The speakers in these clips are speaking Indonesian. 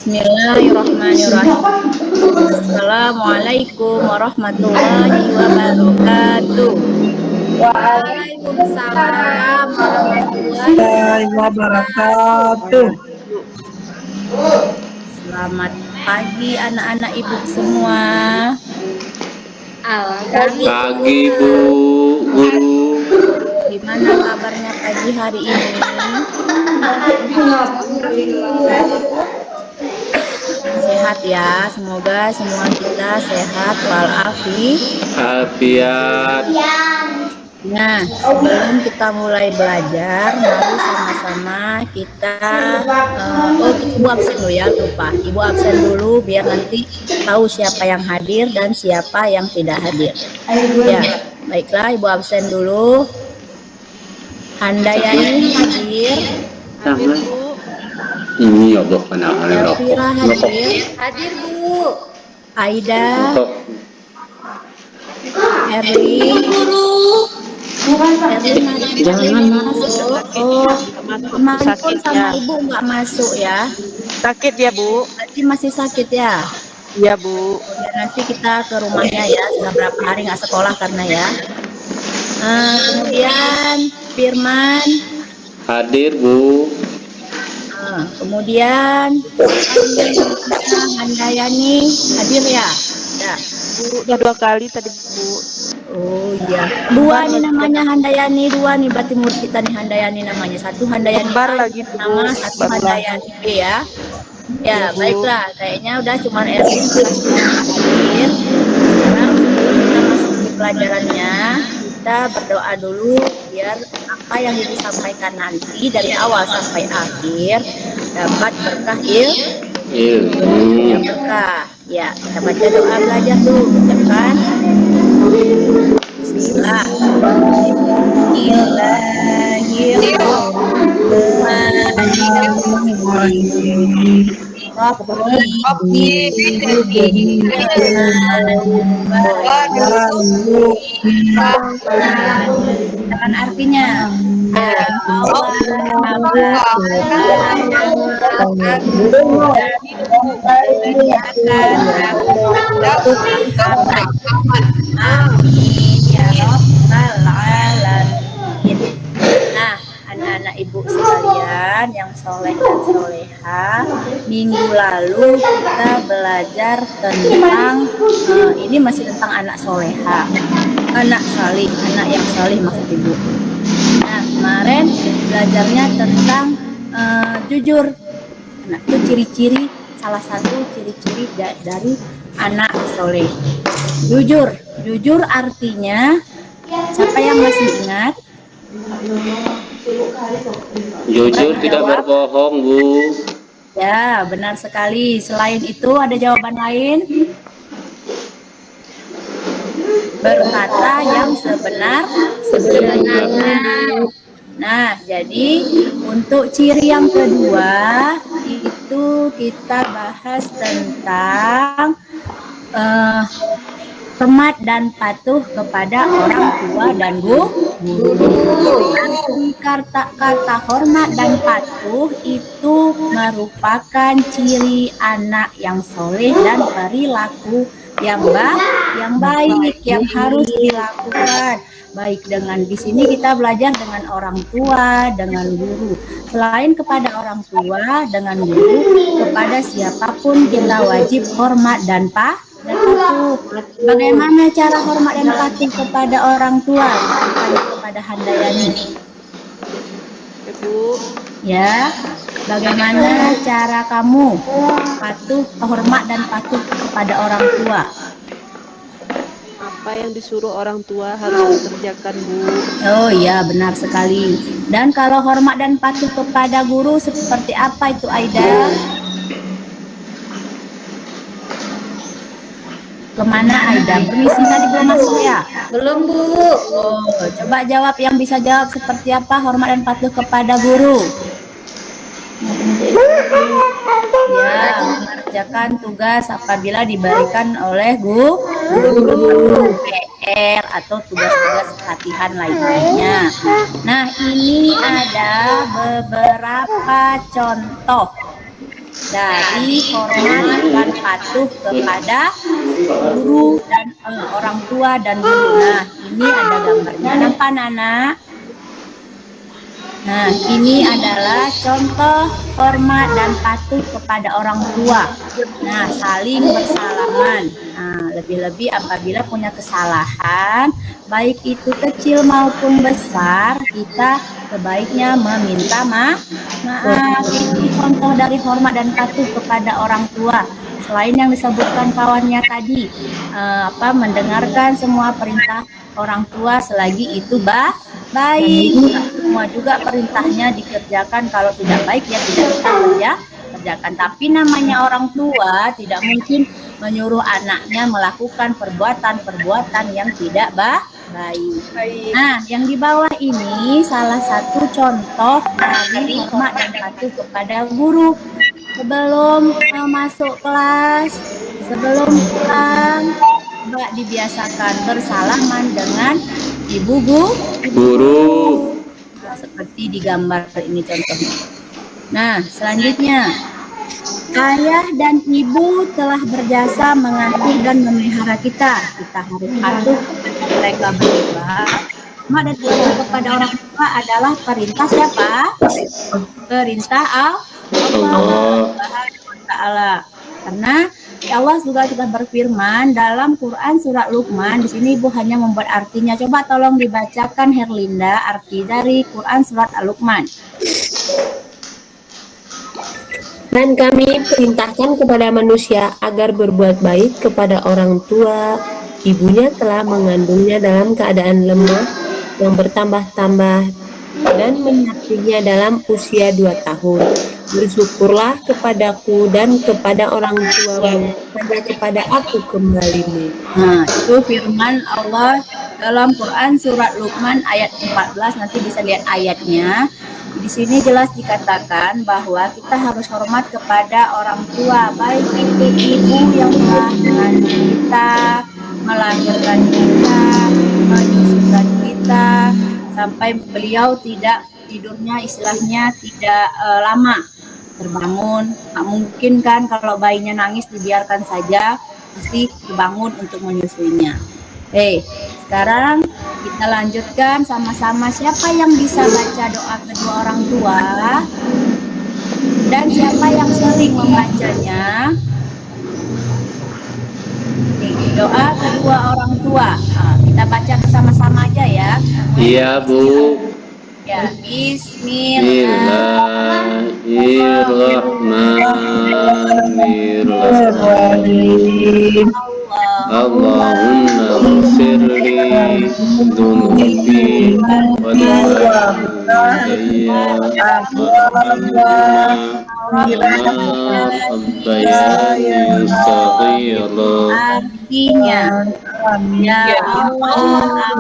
Bismillahirrahmanirrahim. Assalamualaikum warahmatullahi wabarakatuh. Waalaikumsalam warahmatullahi wabarakatuh. Selamat pagi anak-anak ibu semua. Pagi Bu Guru. Gimana kabarnya pagi hari ini? Sehat ya, semoga semua kita sehat walafiat. Nah, sebelum kita mulai belajar, mari sama-sama kita Ibu absen dulu ya, lupa. Ibu absen dulu biar nanti tahu siapa yang hadir dan siapa yang tidak hadir. Ya, baiklah Ibu absen dulu. Handayani hadir. Hadir Bu. Ini ya Bu, Elvira hadir. Hadir Bu. Aida. Erlin. Jangan masuk. Kemarin pun sama Ibu nggak masuk ya. Sakit ya Bu? Berarti masih sakit ya? Iya Bu. Ya, nanti kita ke rumahnya ya. Sudah berapa hari nggak sekolah karena ya. Kemudian Firman hadir Bu. Kemudian Handayani hadir ya? Bu, udah 2 kali tadi Bu. Oh iya, 2 nih namanya Handayani, 2 nih berarti murid kita nih Handayani namanya. 1 Handayani lagi nama, 1 Handayani B ya. Ya baiklah, kayaknya udah cuma Erwin hadir. Sekarang sebelum kita masuk ke pelajarannya, kita berdoa dulu biar apa yang disampaikan nanti dari awal sampai akhir dapat berkah ilmu berkah. Ya, kita baca doa belajar dulu, ucapkan Bismillahirrahmanirrahim. Katakan artinya. Amin ya rabbal alamin. Nah, anak-anak ibu sekalian yang soleh dan soleha, minggu lalu kita belajar tentang ini masih tentang anak soleha, anak salih, anak yang salih maksud ibu. Nah, kemarin belajarnya tentang jujur. Nah, itu ciri-ciri, salah satu ciri-ciri dari anak soleh. Jujur artinya, siapa yang masih ingat? Jujur tidak berbohong Bu. Ya, benar sekali. Selain itu ada jawaban lain? Berkata yang sebenarnya. Nah, jadi untuk ciri yang kedua itu kita bahas tentang hormat dan patuh kepada orang tua dan guru. Kata hormat dan patuh itu merupakan ciri anak yang soleh dan perilaku yang baik yang harus dilakukan. Baik dengan di sini kita belajar dengan orang tua, dengan guru. Selain kepada orang tua, dengan guru, kepada siapapun kita wajib hormat dan patuh. Bagaimana cara hormat dan patuh kepada orang tua? Kepada Handayani. Ibu. Ya, bagaimana cara kamu hormat dan patuh kepada orang tua? Apa yang disuruh orang tua harus dikerjakan Bu. Oh iya, benar sekali. Dan kalau hormat dan patuh kepada guru seperti apa itu Aida? Kemana Aida? Permisi tadi belum masuk ya? Belum Bu. Oh, coba jawab yang bisa jawab seperti apa hormat dan patuh kepada guru. Ya, mengerjakan tugas apabila diberikan oleh guru PR atau tugas-tugas latihan lainnya. Nah, ini ada beberapa contoh dari hormat dan patuh kepada guru dan orang tua dan guru. Nah, ini ada gambarnya. Nampak anak? Nah, ini adalah contoh hormat dan patuh kepada orang tua. Nah, saling bersalaman. Nah, lebih-lebih apabila punya kesalahan, baik itu kecil maupun besar, kita sebaiknya meminta maaf. Ini contoh dari hormat dan patuh kepada orang tua. Selain yang disebutkan kawannya tadi, mendengarkan semua perintah orang tua selagi itu baik. Semua juga perintahnya dikerjakan, kalau tidak baik ya tidak kita kerjakan. Tapi namanya orang tua tidak mungkin menyuruh anaknya melakukan perbuatan-perbuatan yang tidak baik. Nah, yang di bawah ini salah satu contoh dari hormat dan patuh kepada guru. Sebelum masuk kelas, sebelum pulang, Mbak dibiasakan bersalaman dengan ibu guru. Nah, seperti di gambar ini contohnya. Nah, selanjutnya, ayah dan ibu telah berjasa mengasuh dan memelihara kita. Kita harus patuh kepada mereka berdua. Hormat dan patuh kepada orang tua adalah perintah siapa? Perintah Allah Ta'ala. Karena Allah juga sudah berfirman dalam Quran surat Luqman. Di sini Ibu hanya membuat artinya. Coba tolong dibacakan Herlinda arti dari Quran surat Al-Luqman. Dan kami perintahkan kepada manusia agar berbuat baik kepada orang tua. Ibunya telah mengandungnya dalam keadaan lemah yang bertambah-tambah dan menyakitinya dalam usia 2 tahun. Bersyukurlah kepadaku dan kepada orang tuamu, kepada aku kembalimu. Nah, itu firman Allah dalam Quran surat Luqman ayat 14. Nanti bisa lihat ayatnya. Di sini jelas dikatakan bahwa kita harus hormat kepada orang tua, baik itu ibu yang telah mengandung kita, melahirkan kita, menyusukan kita, sampai beliau tidak tidurnya istilahnya tidak lama terbangun. Tak mungkin kan kalau bayinya nangis dibiarkan saja, pasti terbangun untuk menyusuinya. Sekarang kita lanjutkan sama-sama. Siapa yang bisa baca doa kedua orang tua dan siapa yang sering membacanya? Doa kedua orang tua. Kita baca bersama-sama aja ya. Iya, Bu. Ya, Bismillahirrahmanirrahim. Allahumma ghfirli dhunubi wa da'iyya rabbayani saghira. Artinya, ya Allah,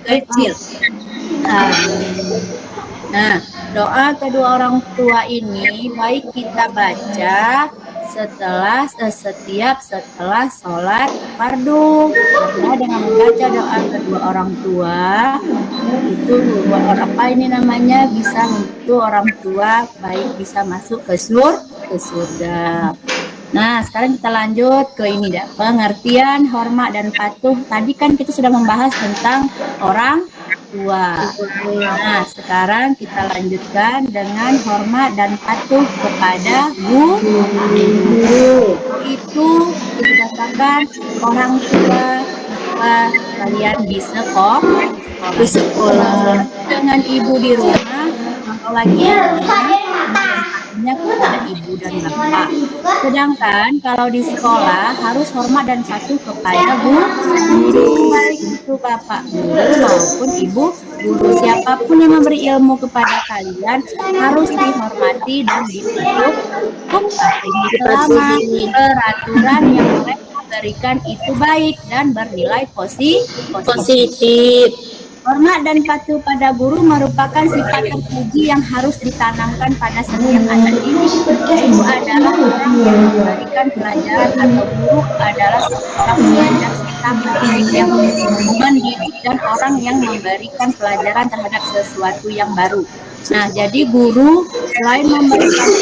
kecil. Nah, doa kedua orang tua ini baik kita baca setelah sholat fardu. Karena dengan membaca doa kedua orang tua itu bisa membantu orang tua baik bisa masuk ke surga. Nah, sekarang kita lanjut ke ini dah, pengertian hormat dan patuh. Tadi kan kita sudah membahas tentang orang tua. Nah, sekarang kita lanjutkan dengan hormat dan patuh kepada guru. Itu dikatakan orang tua kalian di sekolah dengan ibu di rumah, atau lagi kepada ibu dan bapak. Sedangkan kalau di sekolah harus hormat dan patuh kepada guru, baik itu bapak guru maupun ibu guru. Siapapun yang memberi ilmu kepada kalian harus dihormati dan dipatuhi selama peraturan yang mereka berikan itu baik dan bernilai positif. Hormat dan patuh pada guru merupakan sifat terpuji yang harus ditanamkan pada setiap anak didik. Guru adalah orang yang memberikan pelajaran atau guru adalah seorang pengajar serta pendidik yang mendidik dan orang yang memberikan pelajaran terhadap sesuatu yang baru. Nah, jadi guru selain memberikan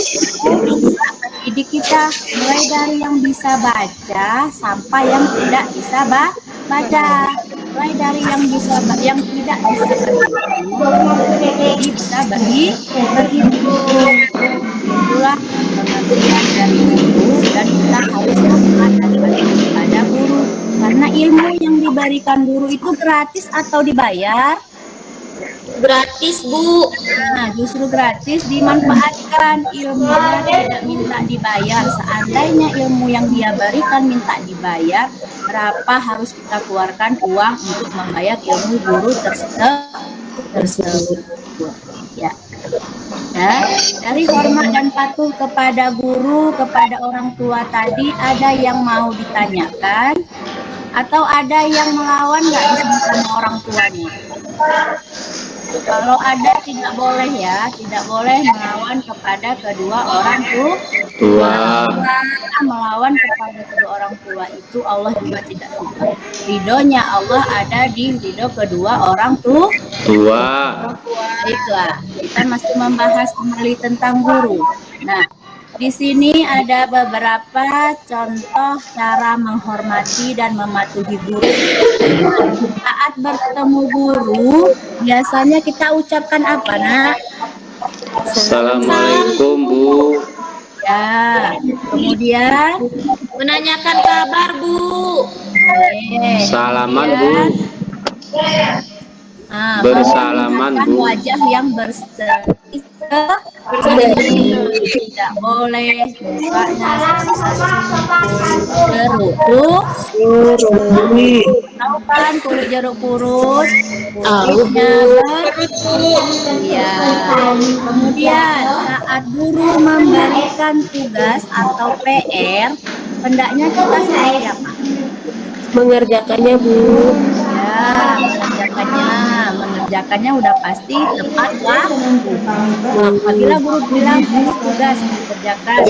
mendidik kita mulai dari yang bisa baca sampai yang tidak bisa baca, mulai dari yang bisa yang tidak bisa berhitung jadi bisa berhitung. Itulah pengertian dari guru dan kita harus hormat dan patuh kepada guru karena ilmu yang diberikan guru itu gratis atau dibayar. Gratis, Bu. Nah, justru gratis dimanfaatkan, ilmunya tidak minta dibayar. Seandainya ilmu yang dia berikan minta dibayar, berapa harus kita keluarkan uang untuk membayar ilmu guru tersebut. Ya. Ya, dari hormat dan patuh kepada guru, kepada orang tua tadi, ada yang mau ditanyakan atau ada yang melawan nggak sama orang tuanya? Kalau ada tidak boleh ya, tidak boleh melawan kepada kedua orang tua. Melawan kepada kedua orang tua itu Allah juga tidak suka. Ridhonya Allah ada di ridho kedua orang tua. Baiklah, kita masih membahas kembali tentang guru. Nah, di sini ada beberapa contoh cara menghormati dan mematuhi guru. Saat bertemu guru, biasanya kita ucapkan apa, Nak? Assalamualaikum, Bu. Ya, kemudian Menanyakan kabar, Bu. Salaman, Bu. Bersalaman, Bu. Wajah yang berseri, tidak boleh mukanya jeruk. Tahu kan kulit jeruk purut? Ya. Kemudian saat guru memberikan tugas atau PR, hendaknya kita seperti apa? Mengerjakannya, Bu. Ya, mengerjakannya udah pasti tepat waktu. Apabila guru bilang tugas dikerjakan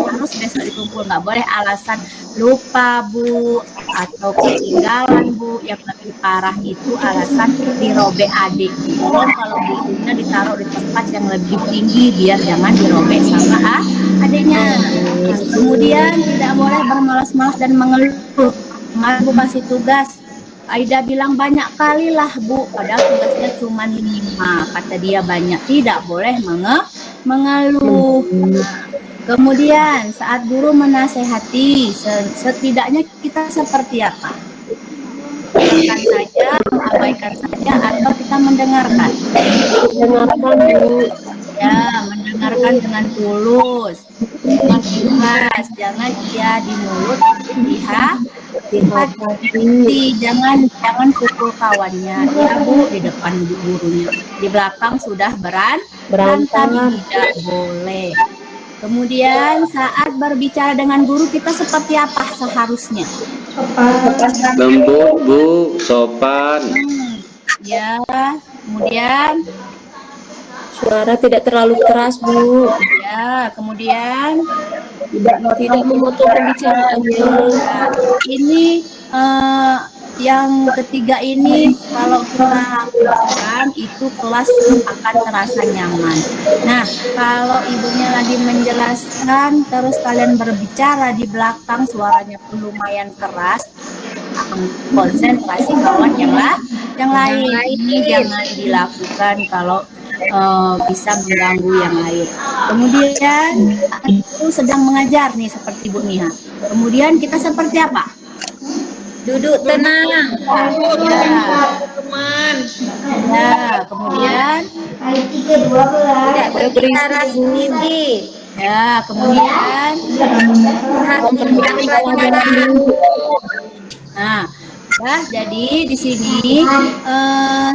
harus besok dikumpul, nggak boleh alasan lupa, Bu, atau ketinggalan, Bu. Yang lebih parah itu alasan dirobek adik. Kalau bukunya ditaruh di tempat yang lebih tinggi biar jangan dirobek sama adiknya. Kemudian tidak boleh bermalas-malas dan mengeluh. Kemarin Bu kasih tugas, Aida bilang banyak kali lah, Bu, padahal tugasnya cuma 5, kata dia banyak. Tidak boleh mengeluh. Kemudian saat guru menasehati, setidaknya kita seperti apa? Mendengarkan saja, mengabaikan saja, atau kita mendengarkan? Mendengarkan, Bu. Ya, mendengarkan dengan tulus, dengan ikhlas. Jangan dia di mulut, di hati. Jangan pukul kawannya. Ya, Bu, di depan gurunya. Di belakang sudah berantem. Tidak boleh. Kemudian saat berbicara dengan guru, kita seperti apa seharusnya? Lembut, Bu, sopan. Ya, kemudian Suara tidak terlalu keras, Bu. ya, kemudian Tidak memotong pembicaraannya. ini yang ketiga ini kalau kita lakukan itu kelas akan terasa nyaman. Nah, kalau ibunya lagi menjelaskan terus kalian berbicara di belakang suaranya pun lumayan keras, konsentrasi kawan yang lain. Ini jangan dilakukan kalau bisa mengganggu yang lain. Kemudian itu sedang mengajar nih seperti Bu Niha. Kemudian kita seperti apa? Duduk tenang. Ya, kemudian Tidak berbicara sendiri. ya, kemudian nah, ya, jadi di sini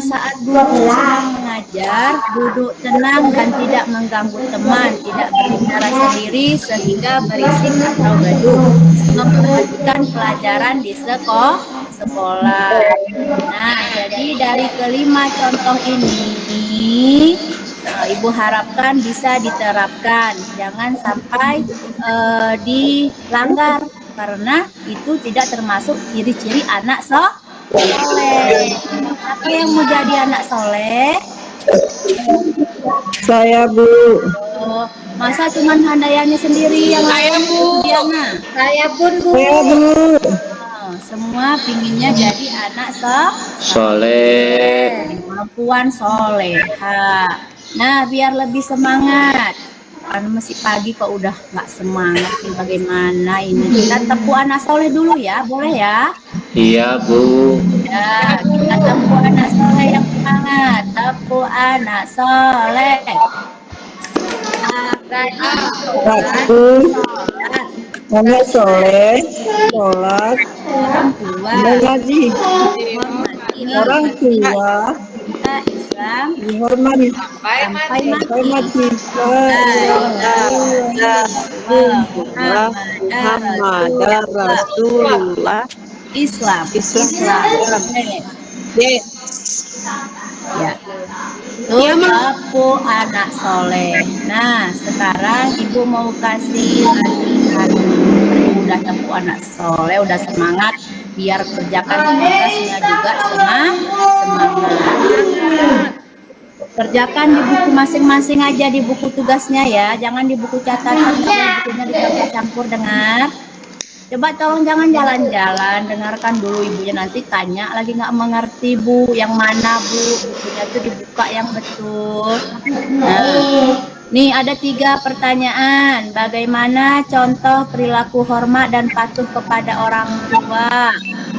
saat guru sedang mengajar, duduk tenang dan tidak mengganggu teman, tidak berbicara sendiri sehingga berisik atau gaduh. Memperhatikan pelajaran di sekolah sekolah. Nah, jadi dari kelima contoh ini, Ibu harapkan bisa diterapkan. Jangan sampai dilanggar, karena itu tidak termasuk ciri-ciri anak soleh. Siapa yang mau jadi anak soleh? Saya, Bu. Oh, masa cuma Handayani sendiri yang lain, Bu? Diana? Saya pun, Bu. Oh, semua pinginnya jadi anak soleh. perempuan soleha. Nah, biar lebih semangat. Kan masih pagi kok udah nggak semangat. Nih, bagaimana ini? Kita tepuk anak soleh dulu ya, boleh ya? Iya, Bu. Ya, kita tepuk anak soleh yang semangat. Tepuk anak soleh. Anak soleh, sholat, Orang tua, mengaji, hormati orang tua, kita Islam dihormati, sampai mati. Muhammad Rasulullah Islam. Ya. Tuh, tepuk anak soleh. Nah, sekarang Ibu mau kasih latihan. Udah tepuk anak soleh, udah semangat. Biar kerjakan tugasnya juga semangat. Kerjakan di buku masing-masing aja, di buku tugasnya ya. Jangan di buku catatan, kalau bukunya dicampur-campur, dengar. Coba tolong jangan jalan-jalan, dengarkan dulu ibunya, nanti tanya lagi nggak mengerti, Bu. Yang mana, Bu? Bukunya tuh dibuka yang betul. Nah, nih ada 3 pertanyaan. Bagaimana contoh perilaku hormat dan patuh kepada orang tua?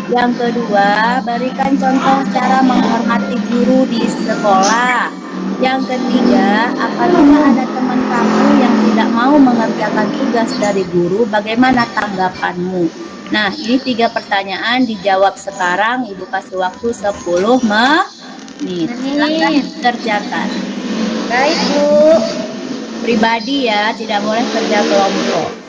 Yang kedua, berikan contoh cara menghormati guru di sekolah. Yang ketiga, apabila ada teman kamu yang tidak mau mengerjakan tugas dari guru, bagaimana tanggapanmu? Nah, ini 3 pertanyaan, dijawab sekarang. Ibu kasih waktu 10 menit. Silakan kerjakan. Baik, Bu. Pribadi ya, tidak boleh kerja kelompok.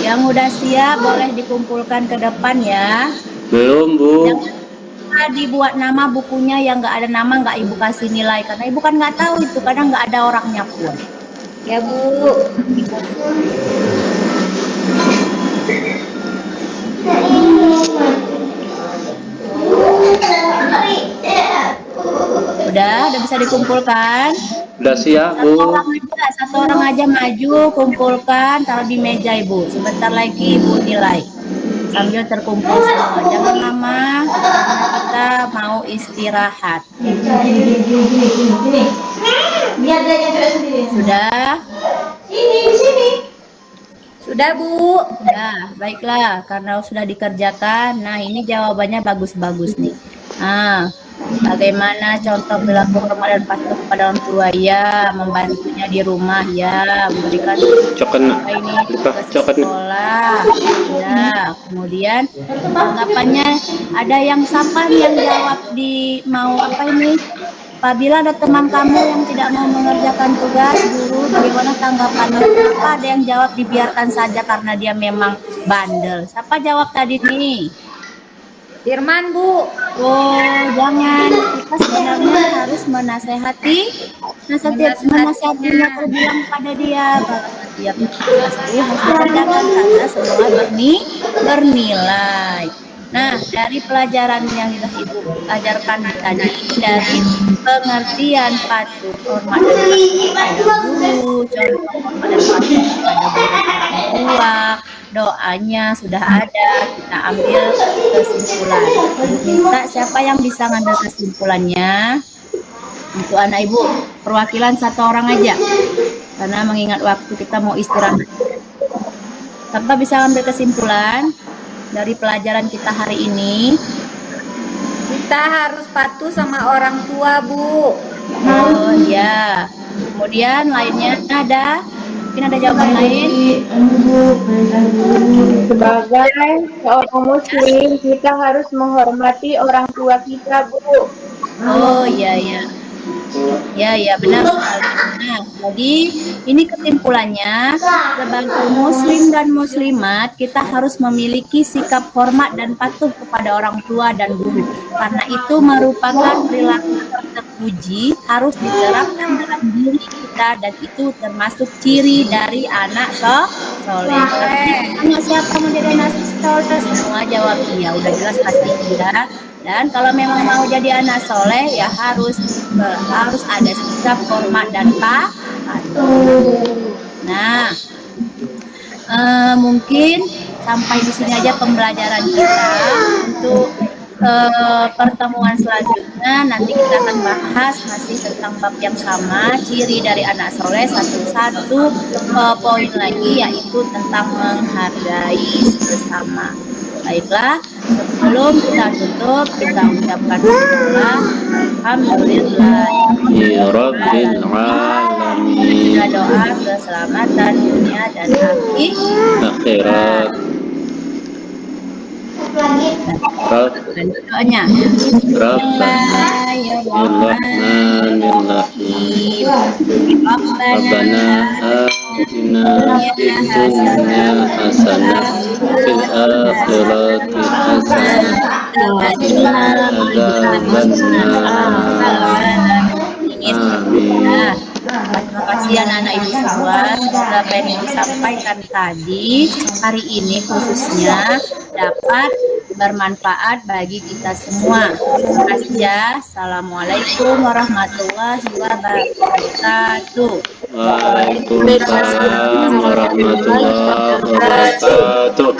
Yang udah siap boleh dikumpulkan ke depan ya. Belum, Bu. Jangan dibuat nama bukunya yang nggak ada nama, nggak Ibu kasih nilai, karena Ibu kan nggak tahu itu, kadang nggak ada orangnya pun. Ya, Bu. Udah bisa dikumpulkan. Udah siap, Bu. Satu orang aja maju, kumpulkan, taruh di meja Ibu. Sebentar lagi Ibu nilai. Sambil terkumpul semua. Jangan lama, karena kita mau istirahat. Sudah? Sudah, Bu. Nah, baiklah, karena sudah dikerjakan. Nah, ini jawabannya bagus-bagus nih. Nah, bagaimana contoh perilaku hormat dan patuh kepada orang tua? Ya, membantunya di rumah ya, memberikan ini tugas sekolah. Ya, kemudian tanggapannya ada yang siapa yang jawab di mau apa ini? Apabila ada teman kamu yang tidak mau mengerjakan tugas guru, bagaimana tanggapannya? Kenapa ada yang jawab dibiarkan saja karena dia memang bandel? Siapa jawab tadi nih? Firman, Bu. Oh, jangan. Kita sebenarnya harus menasehati, menasehatinya terbilang pada dia. Dia pasti harus dikerjakan karena semua bernilai. Nah, dari pelajaran yang sudah Ibu ajarkan tadi, dari pengertian patuh hormat dan patuh kepada guru, contoh hormat dan patuh kepada guru orang tua, doanya sudah ada, kita ambil kesimpulan. Minta siapa yang bisa ngambil kesimpulannya? Untuk anak Ibu, perwakilan 1 orang aja, karena mengingat waktu kita mau istirahat. Siapa bisa ngambil kesimpulan dari pelajaran kita hari ini? Kita harus patuh sama orang tua, Bu. Oh ya. Kemudian lainnya ada? Mungkin ada jawaban lain? Sebagai seorang muslim, kita harus menghormati orang tua kita, Bu. Oh iya ya. Ya, benar sekali. Nah, jadi ini kesimpulannya, sebagai muslim dan muslimat, kita harus memiliki sikap hormat dan patuh kepada orang tua dan guru. Karena itu merupakan perilaku yang terpuji, harus diterapkan dalam diri kita, dan itu termasuk ciri dari anak soleh. Tanya siapa mau jadi anak soleh? Semua jawab iya, udah jelas pasti iya. Dan kalau memang mau jadi anak soleh, ya harus ada sikap hormat dan patuh. Nah, mungkin sampai di sini aja pembelajaran kita. Untuk pertemuan selanjutnya nanti kita akan bahas masih tentang bab yang sama, ciri dari anak soleh, satu poin lagi yaitu tentang menghargai bersama. Baiklah, sebelum kita tutup, kita ucapkan alhamdulillah Ya Rabbil Alamin. kita doa keselamatan dunia dan Akhirat. doanya. Bismillahirrahmanirrahim. Rabbana atina fid dunya hasanah fil akhirati hasanah wa qina adzabannar. Amin. Terima kasih anak-anak ibu semua. Semoga apa yang disampaikan tadi hari ini khususnya dapat bermanfaat bagi kita semua. Terima kasih ya. Assalamualaikum warahmatullahi wabarakatuh. Waalaikumsalam warahmatullahi wabarakatuh.